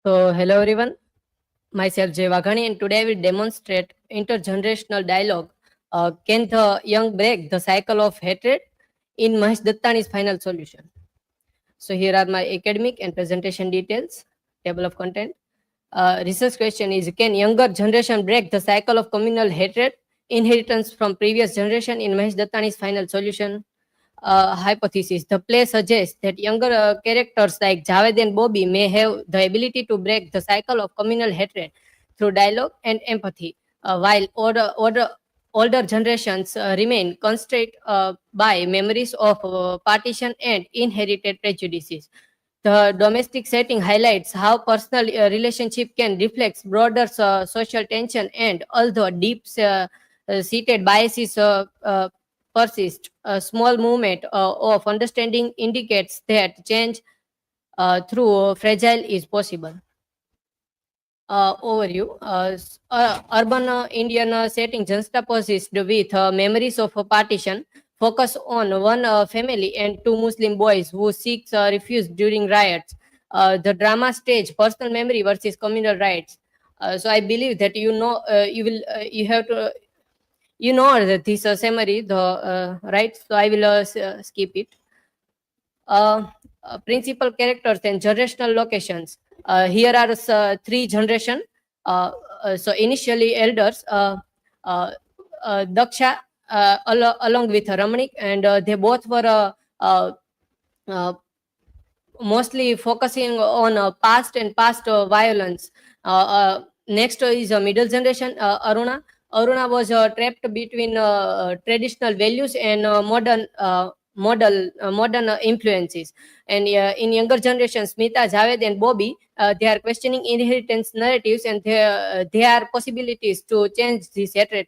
So, hello everyone. Myself Jay Waghani, and today I will demonstrate intergenerational dialogue. Can the young break the cycle of hatred? In Mahesh Dattani's final solution. So here are my academic and presentation details. Table of content. Research question is: can younger generation break the cycle of communal hatred? Inheritance from previous generation in Mahesh Dattani's final solution. Hypothesis. The play suggests that younger characters like Javed and Bobby may have the ability to break the cycle of communal hatred through dialogue and empathy, while older generations remain constrained by memories of partition and inherited prejudices. The domestic setting highlights how personal relationship can reflect broader social tension, and although deep seated biases persist, a small movement of understanding indicates that change through fragile is possible. Overview. Urban Indian setting juxtaposed with memories of a partition focus on one family and two Muslim boys who seek refuge during riots. The drama stage personal memory versus communal rights. So I believe that you have to that this summary the right. So I will skip it. Principal characters and generational locations. Here are three generation. So initially elders, Daksha, along with Ramanik, and they both were uh, mostly focusing on past and past violence. Next is a middle generation, Aruna. Aruna was trapped between traditional values and modern influences. And in younger generations, Smita, Javed, and Bobby, they are questioning inheritance narratives, and there are possibilities to change this hatred.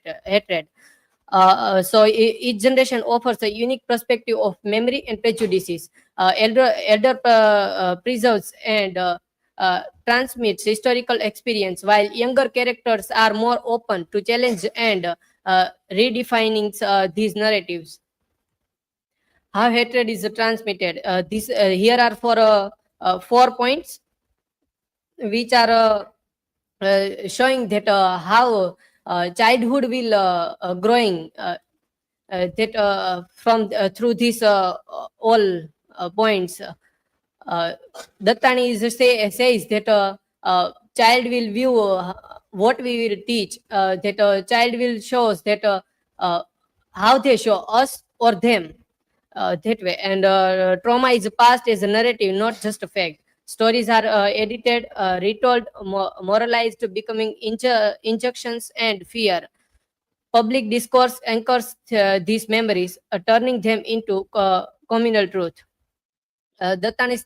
Each generation offers a unique perspective of memory and prejudices. Elder preserves and transmits historical experience, while younger characters are more open to challenge and redefining these narratives. How hatred is transmitted. This Here are 4 points which are showing that how childhood will growing that from through these all points. Dattani says that child will view what we will teach. That child will shows that how they show us or them that way. And trauma is passed as a narrative, not just a fact. Stories are edited, retold, moralized, becoming injunctions and fear. Public discourse anchors these memories, turning them into communal truth. Dattani's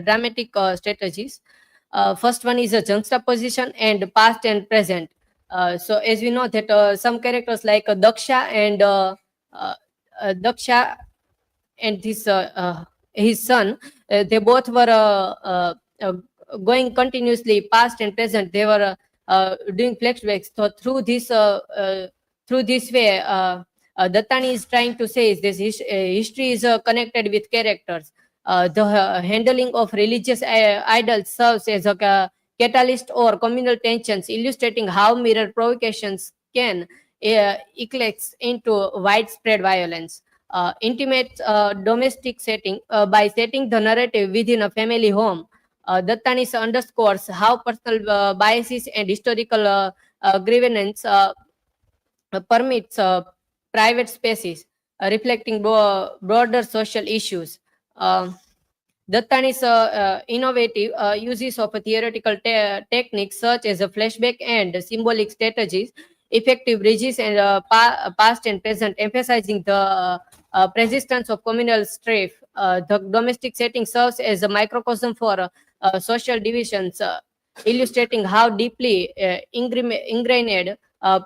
dramatic strategies. First one is a juxtaposition and past and present. So as we know that some characters like Daksha and his son, they both were going continuously past and present. They were doing flashbacks. So through this way, Dattani is trying to say is this history is connected with characters. The handling of religious idols serves as a catalyst or communal tensions, illustrating how mirror provocations can eclipse into widespread violence. Intimate domestic setting. By setting the narrative within a family home, Dattanis underscores how personal biases and historical grievance permits private spaces, reflecting broader social issues. Dattani's innovative uses of theoretical techniques such as a flashback and symbolic strategies, effective bridges and past and present, emphasizing the persistence of communal strife. The domestic setting serves as a microcosm for social divisions, illustrating how deeply ingrained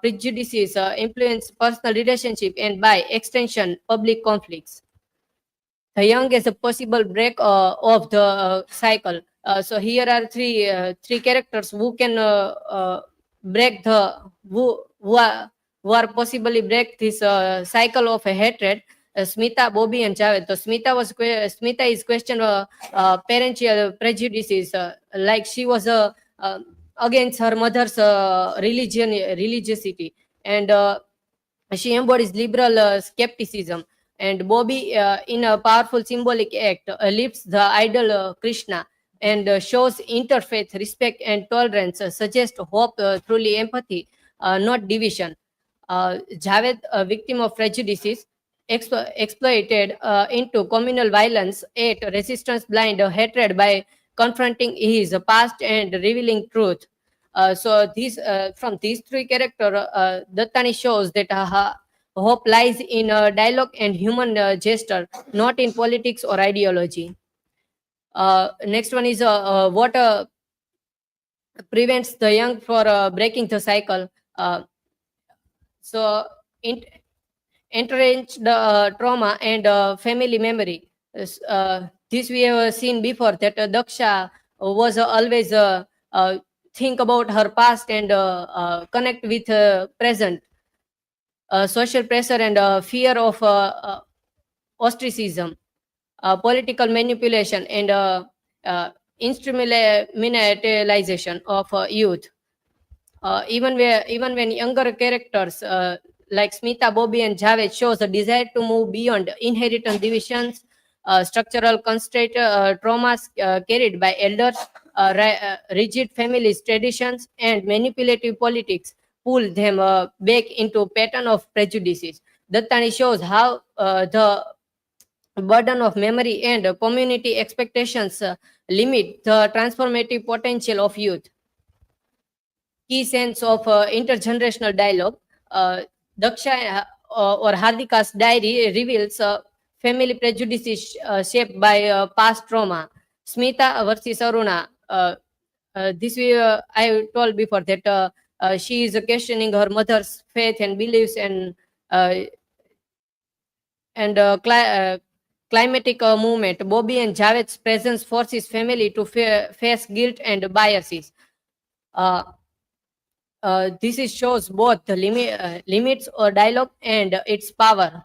prejudices influence personal relationship and, by extension, public conflicts. The young as a possible break of the cycle. So here are three characters who can break who are possibly break this cycle of a hatred. Smita, Bobby, and Javed. So Smita is question parental prejudices, like she was against her mother's religiosity, and she embodies liberal skepticism. And Bobby, in a powerful symbolic act, lifts the idol Krishna and shows interfaith respect and tolerance, suggests hope, truly empathy, not division. Javed, a victim of prejudices, exploited into communal violence, ate resistance blind hatred by confronting his past and revealing truth. So these from these three characters, Dattani shows that hope lies in dialogue and human gesture, not in politics or ideology. Next one is what prevents the young for breaking the cycle. So in, entrenched trauma and family memory. This we have seen before that Daksha was always think about her past and connect with present. Social pressure and fear of ostracism, political manipulation, and instrumentalization of youth. Even when younger characters like Smita, Bobby, and Javed shows a desire to move beyond inheritance divisions, structural constraint, traumas carried by elders, rigid families, traditions, and manipulative politics pull them back into pattern of prejudices. Dattani shows how the burden of memory and community expectations limit the transformative potential of youth. Key sense of intergenerational dialogue. Daksha or Hardika's diary reveals family prejudices shaped by past trauma. Smita versus Aruna. This I told before that she is questioning her mother's faith and beliefs uh, and climatic movement. Bobby and Javed's presence forces family to face guilt and biases. This is shows both the limits or dialogue and its power.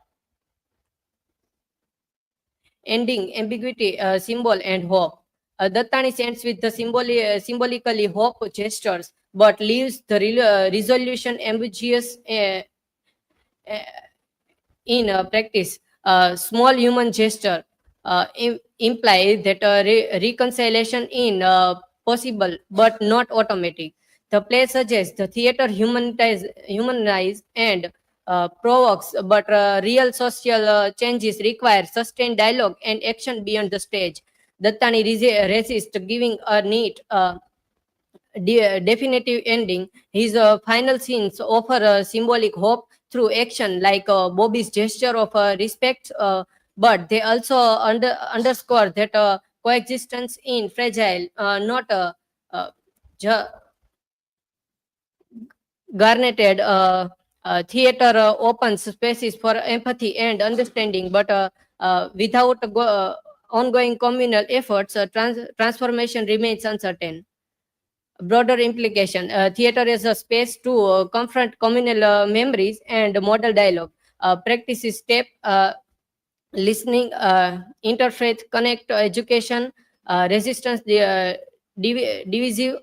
Ending, ambiguity, symbol, and hope. Dattani ends with the symbolically hope gestures, but leaves the resolution ambiguous in practice. Small human gesture imply that reconciliation in possible but not automatic. The play suggests the theater humanize and provokes, but real social changes require sustained dialogue and action beyond the stage. Dattani resists giving a neat definitive ending. His final scenes offer a symbolic hope through action, like Bobby's gesture of respect, but they also underscore that coexistence in fragile, not ju- garneted theater opens spaces for empathy and understanding, but without ongoing communal efforts, transformation remains uncertain. Broader implication. Theater is a space to confront communal memories and model dialogue. Practice is step, listening, interfaith connect, education, resistance, divisive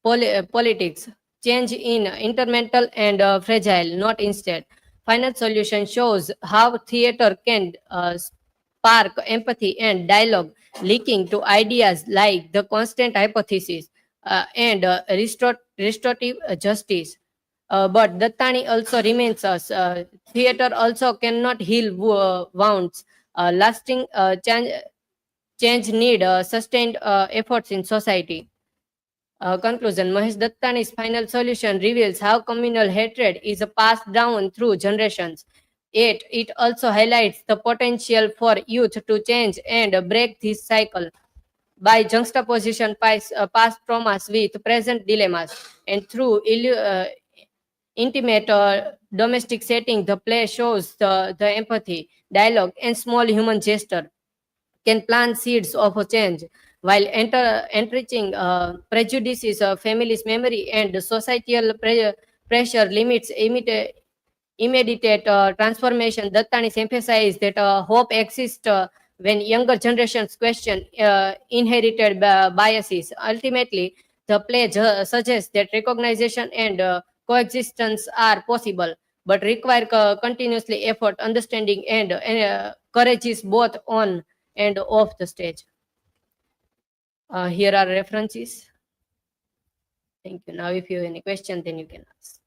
politics, change in intermental and fragile, not instead. Final solution shows how theater can spark empathy and dialogue, leaking to ideas like the constant hypothesis and restorative justice. But Dattani also remains us. Theater also cannot heal wounds. Lasting change need sustained efforts in society. Conclusion. Mahesh Dattani's final solution reveals how communal hatred is passed down through generations. Yet, it also highlights the potential for youth to change and break this cycle by juxtaposition past traumas with present dilemmas, and through intimate domestic setting, the play shows the empathy, dialogue, and small human gesture can plant seeds of a change, while enriching prejudices of families' memory and societal pressure limits immediate transformation, Dattani's emphasized that hope exists when younger generations question inherited biases. Ultimately, the play suggests that recognition and coexistence are possible, but require continuously effort, understanding, and courage is both on and off the stage. Here are references. Thank you. Now, if you have any question, then you can ask.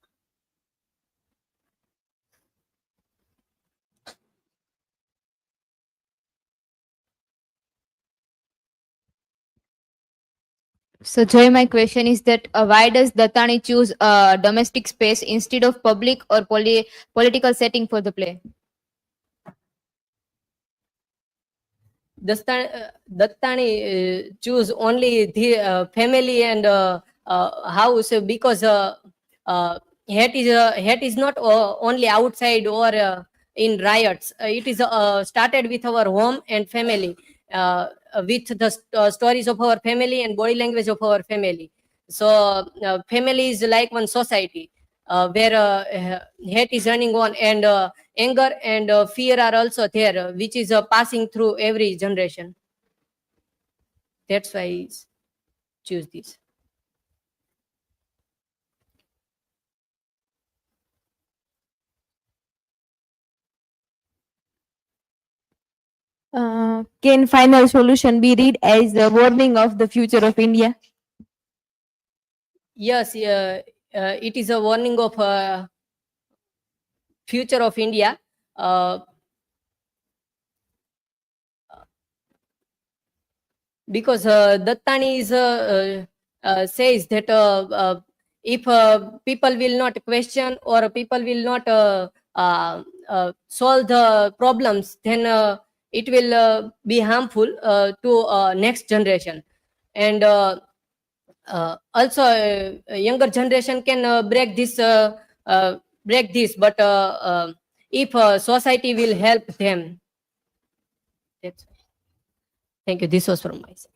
So, Joy, my question is that why does Dattani choose a domestic space instead of public or political setting for the play? Dattani choose only the family and house because hate is not only outside or in riots. It is started with our home and family, with the stories of our family and body language of our family. So family is like one society where hate is running on, and anger and fear are also there, which is passing through every generation. That's why I choose this. Can final solution be read as a warning of the future of India? Yes, it is a warning of future of India. Because Dattani is says that if people will not question or people will not solve the problems, then it will be harmful to next generation. And also younger generation can break this, but if society will help them. That's Thank you. This was from my side.